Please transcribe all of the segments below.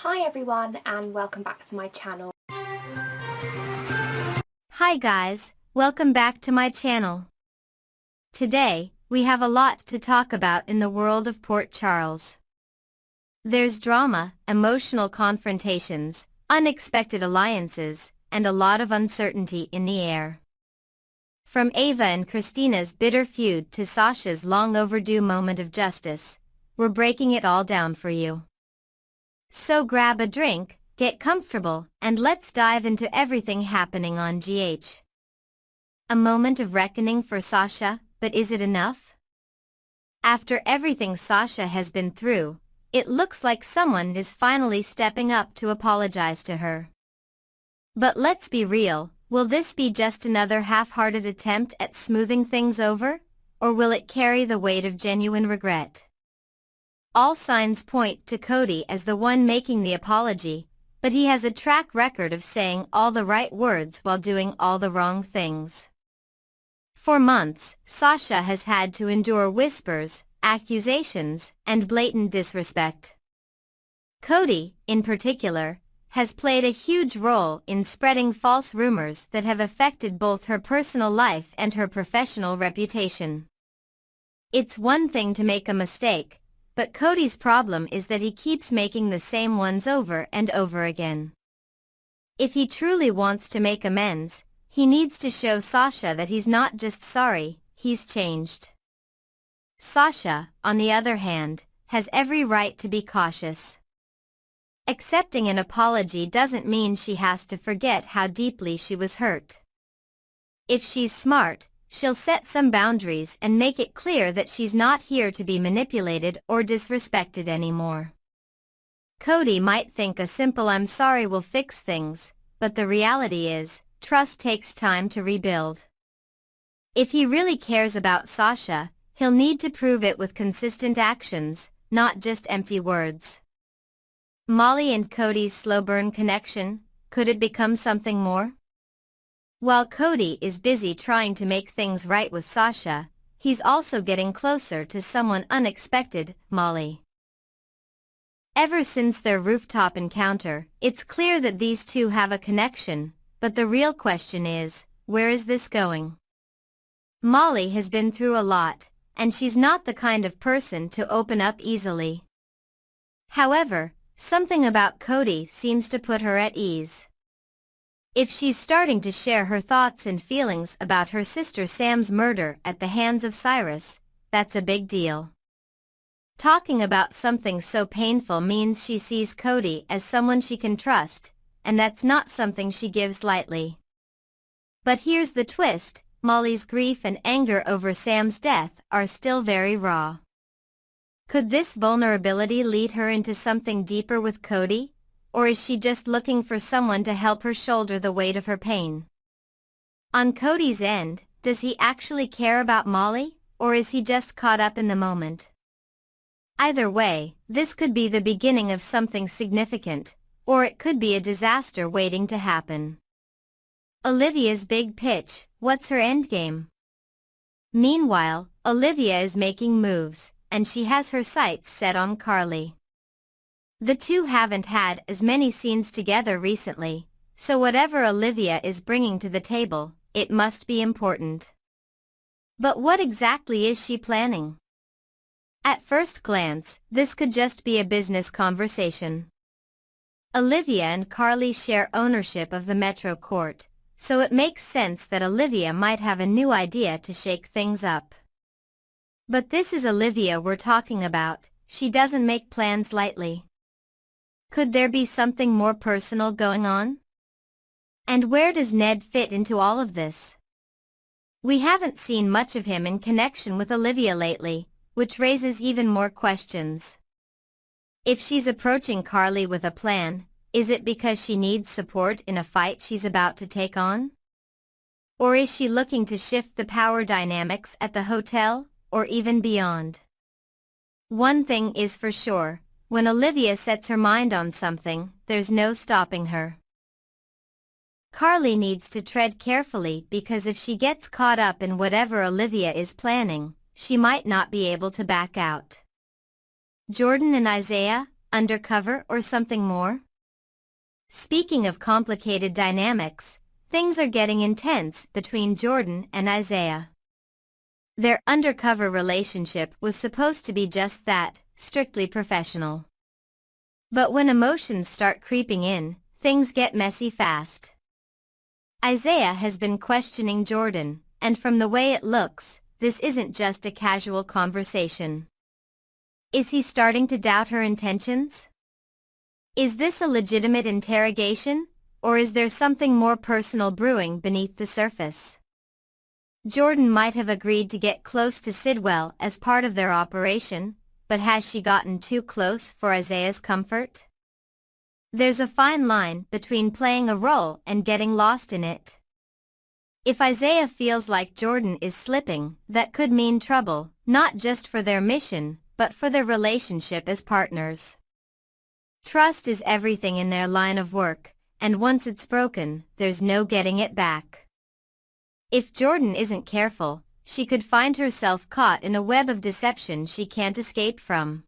Hi everyone and welcome back to my channel. Hi guys, welcome back to my channel. Today, we have a lot to talk about in the world of Port Charles. There's drama, emotional confrontations, unexpected alliances, and a lot of uncertainty in the air. From Ava and Christina's bitter feud to Sasha's long overdue moment of justice, we're breaking it all down for you. So grab a drink, get comfortable, and let's dive into everything happening on GH. A moment of reckoning for Sasha, but is it enough? After everything Sasha has been through, it looks like someone is finally stepping up to apologize to her. But let's be real, will this be just another half-hearted attempt at smoothing things over, or will it carry the weight of genuine regret? All signs point to Cody as the one making the apology, but he has a track record of saying all the right words while doing all the wrong things. For months, Sasha has had to endure whispers, accusations, and blatant disrespect. Cody, in particular, has played a huge role in spreading false rumors that have affected both her personal life and her professional reputation. It's one thing to make a mistake, but Cody's problem is that he keeps making the same ones over and over again. If he truly wants to make amends, he needs to show Sasha that he's not just sorry, he's changed. Sasha, on the other hand, has every right to be cautious. Accepting an apology doesn't mean she has to forget how deeply she was hurt. If she's smart, she'll set some boundaries and make it clear that she's not here to be manipulated or disrespected anymore. Cody might think a simple "I'm sorry" will fix things, but the reality is, trust takes time to rebuild. If he really cares about Sasha, he'll need to prove it with consistent actions, not just empty words. Molly and Cody's slow burn connection, could it become something more? While Cody is busy trying to make things right with Sasha, he's also getting closer to someone unexpected, Molly. Ever since their rooftop encounter, it's clear that these two have a connection, but the real question is, where is this going? Molly has been through a lot, and she's not the kind of person to open up easily. However, something about Cody seems to put her at ease. If she's starting to share her thoughts and feelings about her sister Sam's murder at the hands of Cyrus, that's a big deal. Talking about something so painful means she sees Cody as someone she can trust, and that's not something she gives lightly. But here's the twist, Molly's grief and anger over Sam's death are still very raw. Could this vulnerability lead her into something deeper with Cody? Or is she just looking for someone to help her shoulder the weight of her pain? On Cody's end, does he actually care about Molly, or is he just caught up in the moment? Either way, this could be the beginning of something significant, or it could be a disaster waiting to happen. Olivia's big pitch, what's her endgame? Meanwhile, Olivia is making moves, and she has her sights set on Carly. The two haven't had as many scenes together recently, so whatever Olivia is bringing to the table, it must be important. But what exactly is she planning? At first glance, this could just be a business conversation. Olivia and Carly share ownership of the Metro Court, so it makes sense that Olivia might have a new idea to shake things up. But this is Olivia we're talking about, she doesn't make plans lightly. Could there be something more personal going on? And where does Ned fit into all of this? We haven't seen much of him in connection with Olivia lately, which raises even more questions. If she's approaching Carly with a plan, is it because she needs support in a fight she's about to take on? Or is she looking to shift the power dynamics at the hotel, or even beyond? One thing is for sure. When Olivia sets her mind on something, there's no stopping her. Carly needs to tread carefully because if she gets caught up in whatever Olivia is planning, she might not be able to back out. Jordan and Isaiah, undercover or something more? Speaking of complicated dynamics, things are getting intense between Jordan and Isaiah. Their undercover relationship was supposed to be just that, strictly professional. But when emotions start creeping in, things get messy fast. Isaiah has been questioning Jordan, and from the way it looks, this isn't just a casual conversation. Is he starting to doubt her intentions? Is this a legitimate interrogation, or is there something more personal brewing beneath the surface? Jordan might have agreed to get close to Sidwell as part of their operation, but has she gotten too close for Isaiah's comfort? There's a fine line between playing a role and getting lost in it. If Isaiah feels like Jordan is slipping, that could mean trouble, not just for their mission, but for their relationship as partners. Trust is everything in their line of work, and once it's broken, there's no getting it back. If Jordan isn't careful, she could find herself caught in a web of deception she can't escape from.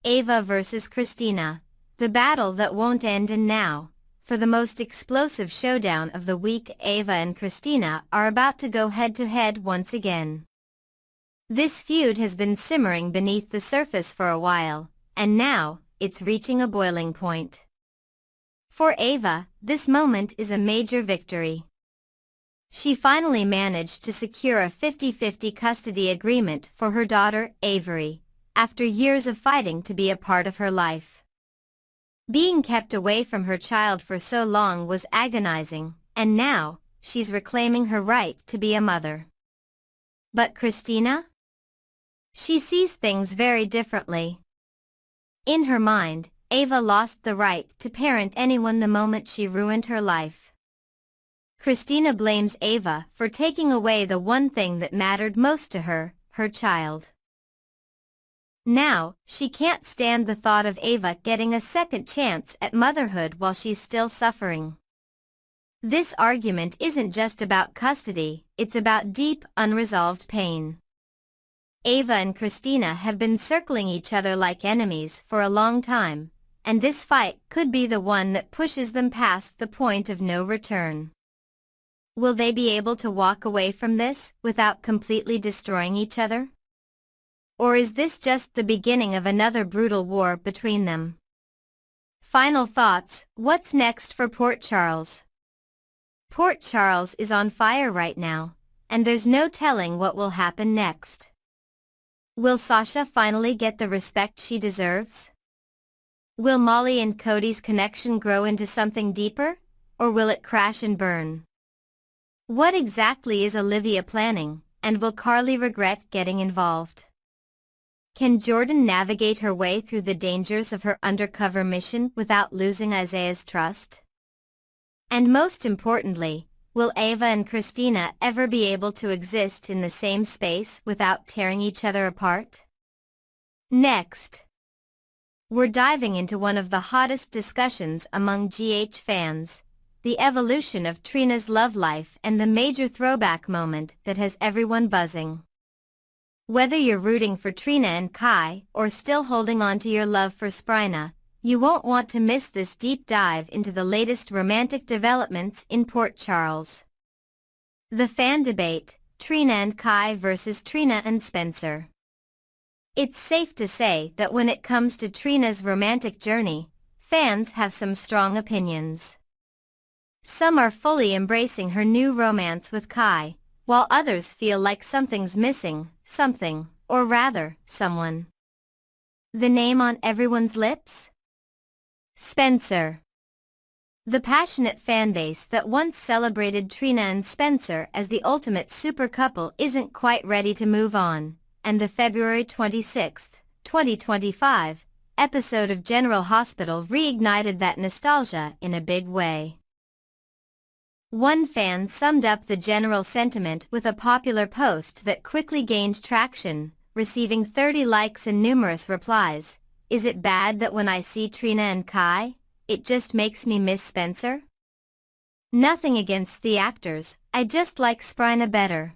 Ava versus Christina, the battle that won't end. And now, for the most explosive showdown of the week, Ava and Christina are about to go head-to-head once again. This feud has been simmering beneath the surface for a while, and now, it's reaching a boiling point. For Ava, this moment is a major victory. She finally managed to secure a 50-50 custody agreement for her daughter, Avery, after years of fighting to be a part of her life. Being kept away from her child for so long was agonizing, and now, she's reclaiming her right to be a mother. But Christina? She sees things very differently. In her mind, Ava lost the right to parent anyone the moment she ruined her life. Christina blames Ava for taking away the one thing that mattered most to her, her child. Now, she can't stand the thought of Ava getting a second chance at motherhood while she's still suffering. This argument isn't just about custody, it's about deep, unresolved pain. Ava and Christina have been circling each other like enemies for a long time, and this fight could be the one that pushes them past the point of no return. Will they be able to walk away from this without completely destroying each other? Or is this just the beginning of another brutal war between them? Final thoughts, what's next for Port Charles? Port Charles is on fire right now, and there's no telling what will happen next. Will Sasha finally get the respect she deserves? Will Molly and Cody's connection grow into something deeper, or will it crash and burn? What exactly is Olivia planning, and will Carly regret getting involved? Can Jordan navigate her way through the dangers of her undercover mission without losing Isaiah's trust? And most importantly, will Ava and Christina ever be able to exist in the same space without tearing each other apart? Next, we're diving into one of the hottest discussions among GH fans, the evolution of Trina's love life and the major throwback moment that has everyone buzzing. Whether you're rooting for Trina and Kai or still holding on to your love for Spryna, you won't want to miss this deep dive into the latest romantic developments in Port Charles. The fan debate, Trina and Kai versus Trina and Spencer. It's safe to say that when it comes to Trina's romantic journey, fans have some strong opinions. Some are fully embracing her new romance with Kai, while others feel like something's missing, something, or rather, someone. The name on everyone's lips? Spencer. The passionate fanbase that once celebrated Trina and Spencer as the ultimate super couple isn't quite ready to move on, and the February 26, 2025, episode of General Hospital reignited that nostalgia in a big way. One fan summed up the general sentiment with a popular post that quickly gained traction, receiving 30 likes and numerous replies. Is it bad that when I see Trina and Kai, it just makes me miss Spencer? Nothing against the actors, I just like Spryna better.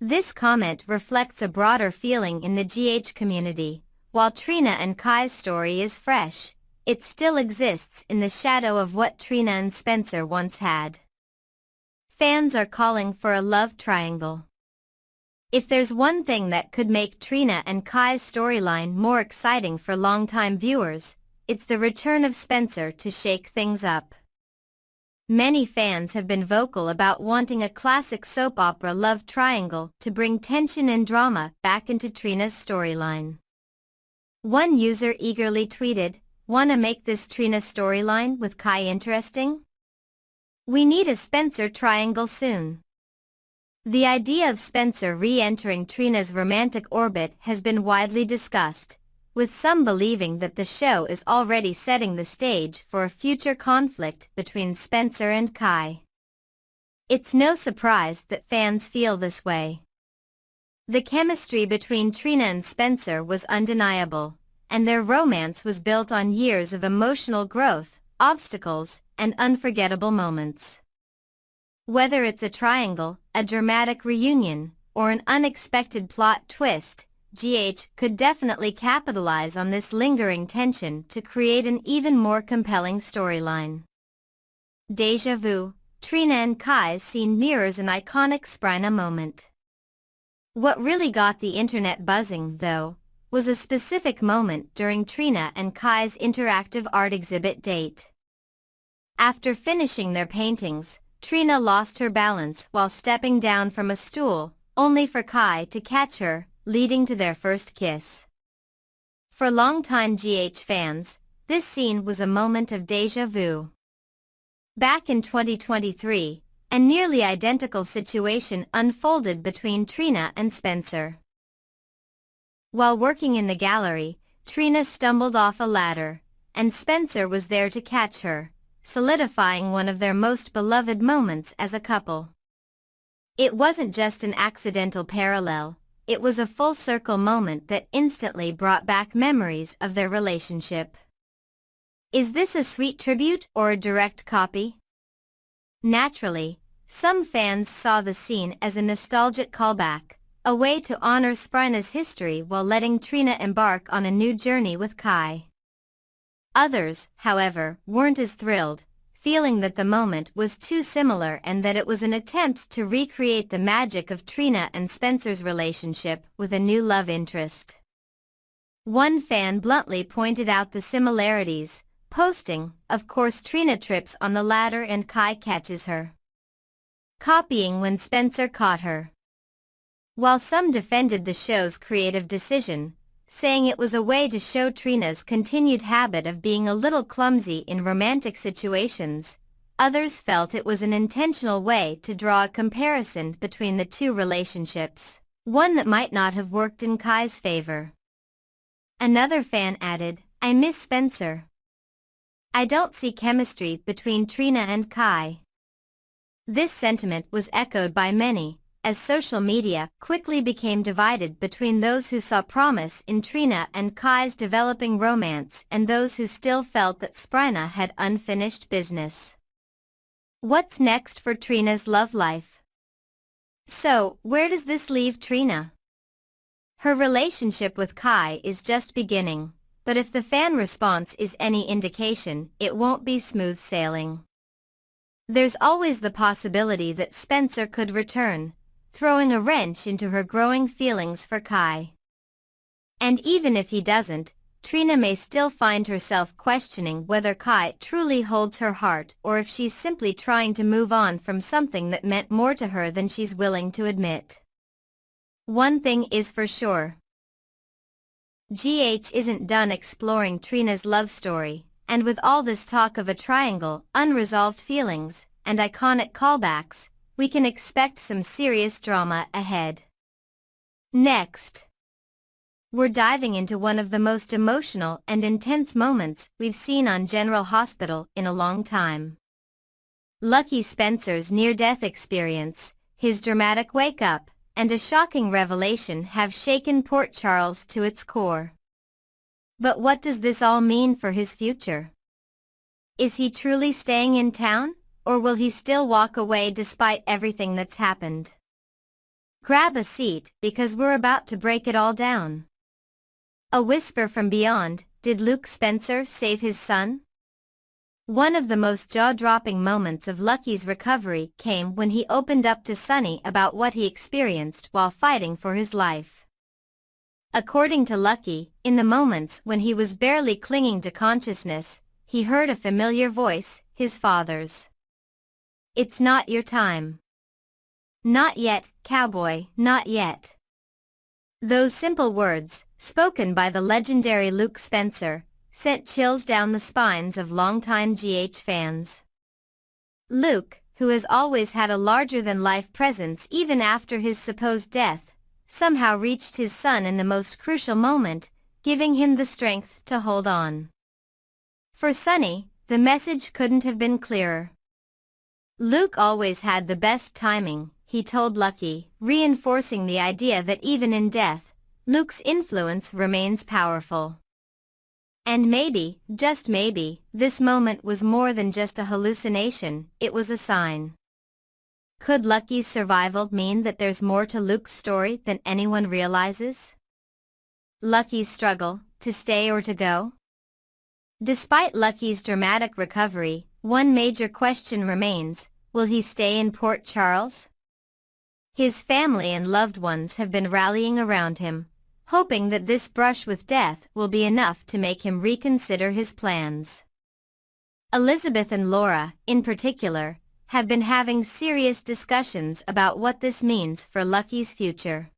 This comment reflects a broader feeling in the GH community. while Trina and Kai's story is fresh, it still exists in the shadow of what Trina and Spencer once had. Fans are calling for a love triangle. If there's one thing that could make Trina and Kai's storyline more exciting for longtime viewers, it's the return of Spencer to shake things up. Many fans have been vocal about wanting a classic soap opera love triangle to bring tension and drama back into Trina's storyline. One user eagerly tweeted, "Wanna make this Trina storyline with Kai interesting? We need a Spencer triangle soon." The idea of Spencer re-entering Trina's romantic orbit has been widely discussed, with some believing that the show is already setting the stage for a future conflict between Spencer and Kai. It's no surprise that fans feel this way. The chemistry between Trina and Spencer was undeniable, and their romance was built on years of emotional growth, obstacles, and unforgettable moments. Whether it's a triangle, a dramatic reunion, or an unexpected plot twist, GH could definitely capitalize on this lingering tension to create an even more compelling storyline. Deja vu, Trina and Kai's scene mirrors an iconic Sprina moment. What really got the internet buzzing, though, was a specific moment during Trina and Kai's interactive art exhibit date. After finishing their paintings, Trina lost her balance while stepping down from a stool, only for Kai to catch her, leading to their first kiss. For longtime GH fans, this scene was a moment of déjà vu. Back in 2023, a nearly identical situation unfolded between Trina and Spencer. While working in the gallery, Trina stumbled off a ladder, and Spencer was there to catch her, solidifying one of their most beloved moments as a couple. It wasn't just an accidental parallel. It was a full-circle moment that instantly brought back memories of their relationship. Is this a sweet tribute or a direct copy? Naturally, some fans saw the scene as a nostalgic callback, a way to honor Sprina's history while letting Trina embark on a new journey with Kai. Others, however, weren't as thrilled, feeling that the moment was too similar and that it was an attempt to recreate the magic of Trina and Spencer's relationship with a new love interest. One fan bluntly pointed out the similarities, posting, "Of course Trina trips on the ladder and Kai catches her, copying when Spencer caught her." While some defended the show's creative decision, saying it was a way to show Trina's continued habit of being a little clumsy in romantic situations, others felt it was an intentional way to draw a comparison between the two relationships, one that might not have worked in Kai's favor. Another fan added, "I miss Spencer. I don't see chemistry between Trina and Kai." This sentiment was echoed by many, as social media quickly became divided between those who saw promise in Trina and Kai's developing romance and those who still felt that Sprina had unfinished business. What's next for Trina's love life? So, where does this leave Trina? Her relationship with Kai is just beginning, but if the fan response is any indication, it won't be smooth sailing. There's always the possibility that Spencer could return, throwing a wrench into her growing feelings for Kai. And even if he doesn't, Trina may still find herself questioning whether Kai truly holds her heart or if she's simply trying to move on from something that meant more to her than she's willing to admit. One thing is for sure. GH isn't done exploring Trina's love story, and with all this talk of a triangle, unresolved feelings, and iconic callbacks, we can expect some serious drama ahead. Next, we're diving into one of the most emotional and intense moments we've seen on General Hospital in a long time. Lucky Spencer's near-death experience, his dramatic wake-up, and a shocking revelation have shaken Port Charles to its core. But what does this all mean for his future? Is he truly staying in town? Or will he still walk away despite everything that's happened? Grab a seat because we're about to break it all down. A whisper from beyond, did Luke Spencer save his son? One of the most jaw-dropping moments of Lucky's recovery came when he opened up to Sonny about what he experienced while fighting for his life. According to Lucky, in the moments when he was barely clinging to consciousness, he heard a familiar voice, his father's. "It's not your time. Not yet, cowboy, not yet." Those simple words, spoken by the legendary Luke Spencer, sent chills down the spines of longtime GH fans. Luke, who has always had a larger-than-life presence even after his supposed death, somehow reached his son in the most crucial moment, giving him the strength to hold on. For Sonny, the message couldn't have been clearer. Luke always had the best timing, he told Lucky, reinforcing the idea that even in death, Luke's influence remains powerful. And maybe, just maybe, this moment was more than just a hallucination, it was a sign. Could Lucky's survival mean that there's more to Luke's story than anyone realizes? Lucky's struggle, to stay or to go? Despite Lucky's dramatic recovery, one major question remains, will he stay in Port Charles? His family and loved ones have been rallying around him, hoping that this brush with death will be enough to make him reconsider his plans. Elizabeth and Laura, in particular, have been having serious discussions about what this means for Lucky's future.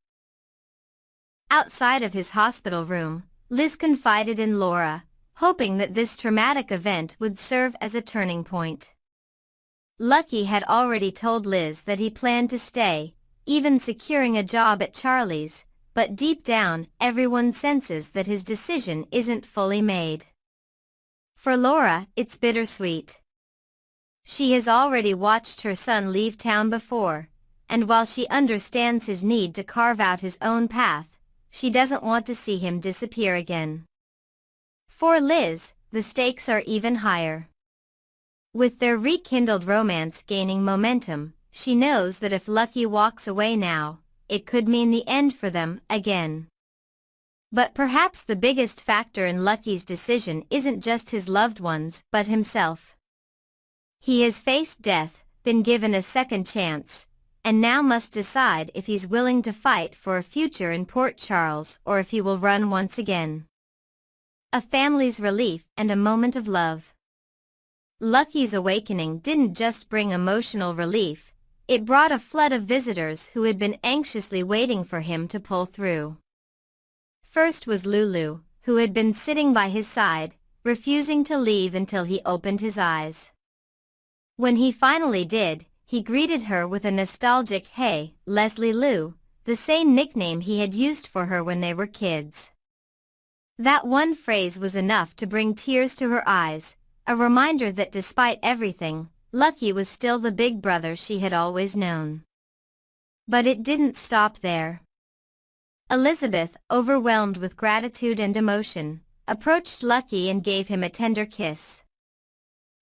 Outside of his hospital room, Liz confided in Laura, hoping that this traumatic event would serve as a turning point. Lucky had already told Liz that he planned to stay, even securing a job at Charlie's, but deep down, everyone senses that his decision isn't fully made. For Laura, it's bittersweet. She has already watched her son leave town before, and while she understands his need to carve out his own path, she doesn't want to see him disappear again. For Liz, the stakes are even higher. With their rekindled romance gaining momentum, she knows that if Lucky walks away now, it could mean the end for them again. But perhaps the biggest factor in Lucky's decision isn't just his loved ones, but himself. He has faced death, been given a second chance, and now must decide if he's willing to fight for a future in Port Charles or if he will run once again. A family's relief and a moment of love. Lucky's awakening didn't just bring emotional relief, it brought a flood of visitors who had been anxiously waiting for him to pull through. First was Lulu, who had been sitting by his side, refusing to leave until he opened his eyes. When he finally did, he greeted her with a nostalgic "Hey, Leslie Lou," the same nickname he had used for her when they were kids. That one phrase was enough to bring tears to her eyes, a reminder that despite everything, Lucky was still the big brother she had always known. But it didn't stop there. Elizabeth, overwhelmed with gratitude and emotion, approached Lucky and gave him a tender kiss.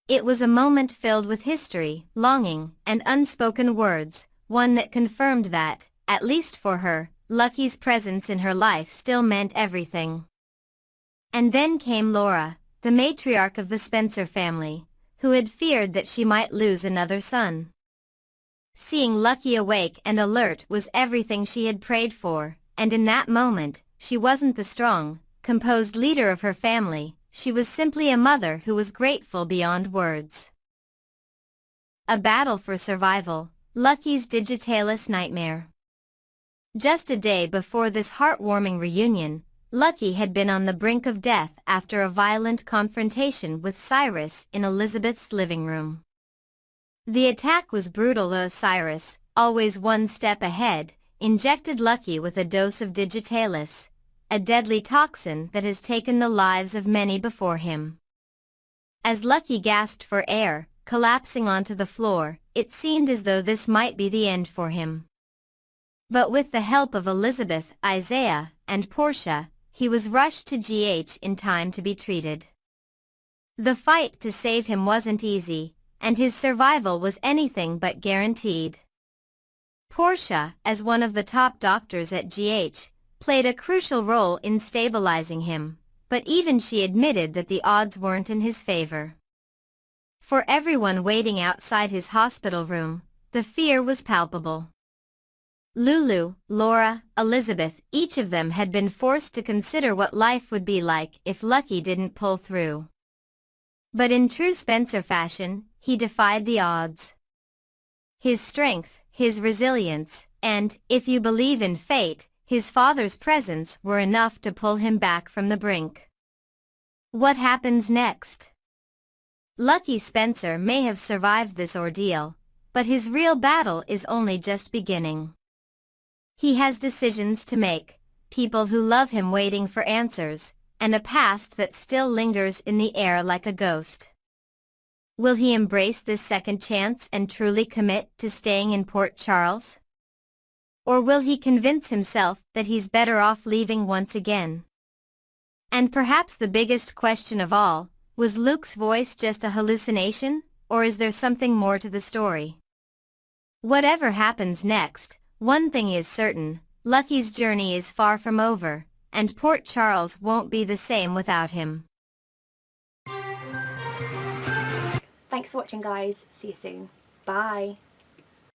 It was a moment filled with history, longing, and unspoken words, one that confirmed that, at least for her, Lucky's presence in her life still meant everything. And then came Laura, the matriarch of the Spencer family, who had feared that she might lose another son. Seeing Lucky awake and alert was everything she had prayed for, and in that moment, she wasn't the strong, composed leader of her family, she was simply a mother who was grateful beyond words. A battle for survival, Lucky's Digitalis nightmare. Just a day before this heartwarming reunion, Lucky had been on the brink of death after a violent confrontation with Cyrus in Elizabeth's living room. The attack was brutal though Cyrus, always one step ahead, injected Lucky with a dose of Digitalis, a deadly toxin that has taken the lives of many before him. As Lucky gasped for air, collapsing onto the floor, it seemed as though this might be the end for him. But with the help of Elizabeth, Isaiah, and Portia, he was rushed to GH in time to be treated. The fight to save him wasn't easy, and his survival was anything but guaranteed. Portia, as one of the top doctors at GH, played a crucial role in stabilizing him, but even she admitted that the odds weren't in his favor. For everyone waiting outside his hospital room, the fear was palpable. Lulu, Laura, Elizabeth, each of them had been forced to consider what life would be like if Lucky didn't pull through. But in true Spencer fashion, he defied the odds. His strength, his resilience, and, if you believe in fate, his father's presence were enough to pull him back from the brink. What happens next? Lucky Spencer may have survived this ordeal, but his real battle is only just beginning. He has decisions to make, people who love him waiting for answers, and a past that still lingers in the air like a ghost. Will he embrace this second chance and truly commit to staying in Port Charles? Or will he convince himself that he's better off leaving once again? And perhaps the biggest question of all, was Luke's voice just a hallucination, or is there something more to the story? Whatever happens next, one thing is certain, Lucky's journey is far from over, and Port Charles won't be the same without him. Thanks for watching, guys. See you soon. Bye.